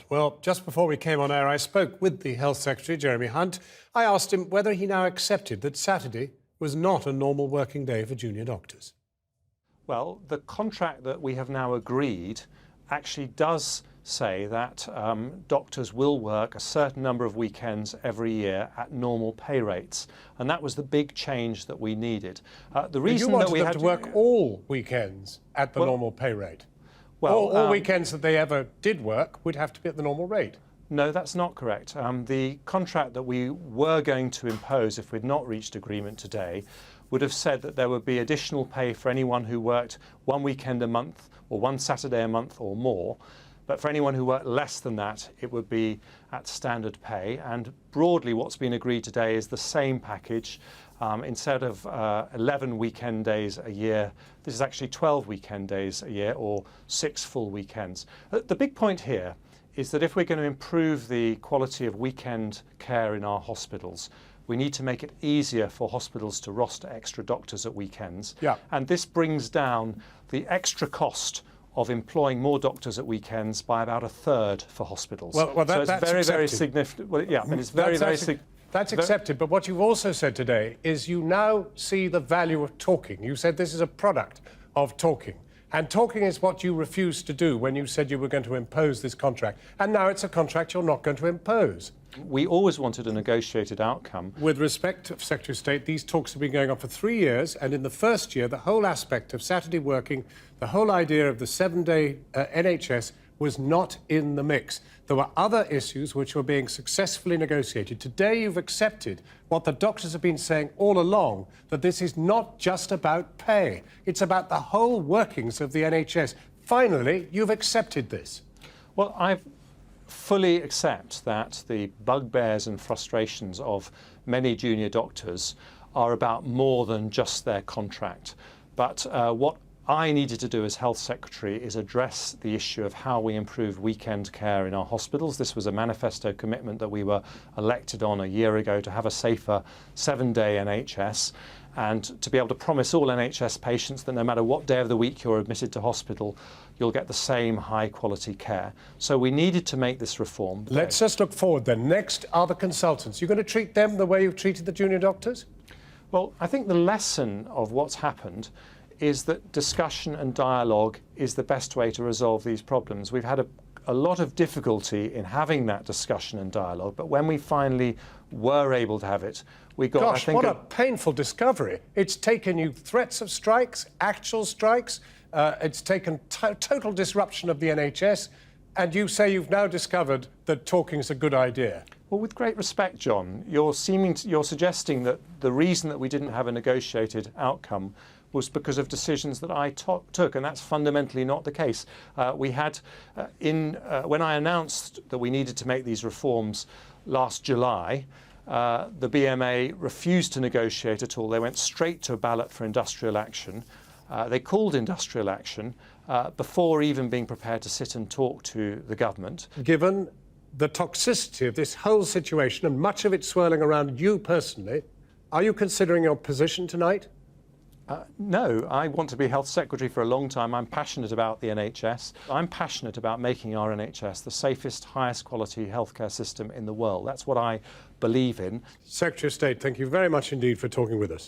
Well, just before we came on air, I spoke with the Health Secretary, Jeremy Hunt. I asked him whether he now accepted that Saturday was not a normal working day for junior doctors. Well, the contract that we have now agreed actually does say that doctors will work a certain number of weekends every year at normal pay rates, and that was the big change that we needed. The reason you that we them had to work all weekends at the normal pay rate. Well, all weekends that they ever did work would have to be at the normal rate. No, that's not correct. The contract that we were going to impose if we'd not reached agreement today would have said that there would be additional pay for anyone who worked one weekend a month or one Saturday a month or more. But for anyone who worked less than that, it would be at standard pay. And broadly, what's been agreed today is the same package. Instead of 11 weekend days a year, this is actually 12 weekend days a year, or 6 full weekends. The big point here is that if we're going to improve the quality of weekend care in our hospitals, we need to make it easier for hospitals to roster extra doctors at weekends. Yeah. And this brings down the extra cost of employing more doctors at weekends by about a third for hospitals. Well, so that's very, accepted. very significant. Well, yeah, and it's very, very significant. That's accepted, but what you've also said today is you now see the value of talking. You said this is a product of talking. And talking is what you refused to do when you said you were going to impose this contract. And now it's a contract you're not going to impose. We always wanted a negotiated outcome. With respect to Secretary of State, these talks have been going on for 3 years, and in the first year, the whole aspect of Saturday working, the whole idea of the 7-day NHS was not in the mix. There were other issues which were being successfully negotiated. Today, you've accepted what the doctors have been saying all along, that this is not just about pay. It's about the whole workings of the NHS. Finally, you've accepted this. Well, I fully accept that the bugbears and frustrations of many junior doctors are about more than just their contract. But what I needed to do as Health Secretary is address the issue of how we improve weekend care in our hospitals. This was a manifesto commitment that we were elected on a year ago, to have a safer 7-day NHS and to be able to promise all NHS patients that no matter what day of the week you're admitted to hospital, you'll get the same high quality care. So we needed to make this reform. Let's just look forward then. Next are the consultants. You're going to treat them the way you've treated the junior doctors? Well, I think the lesson of what's happened is that discussion and dialogue is the best way to resolve these problems. We've had a lot of difficulty in having that discussion and dialogue, but when we finally were able to have it, we got, Gosh, I think, what a painful discovery. It's taken you threats of strikes, actual strikes, it's taken total disruption of the NHS, and you say you've now discovered that talking is a good idea. Well, with great respect, John, you're suggesting that the reason that we didn't have a negotiated outcome was because of decisions that I took, and that's fundamentally not the case. We had, when I announced that we needed to make these reforms last July, the BMA refused to negotiate at all. They went straight to a ballot for industrial action. They called industrial action before even being prepared to sit and talk to the government. Given the toxicity of this whole situation and much of it swirling around you personally, are you considering your position tonight? No, I want to be Health Secretary for a long time. I'm passionate about the NHS. I'm passionate about making our NHS the safest, highest quality healthcare system in the world. That's what I believe in. Secretary of State, thank you very much indeed for talking with us.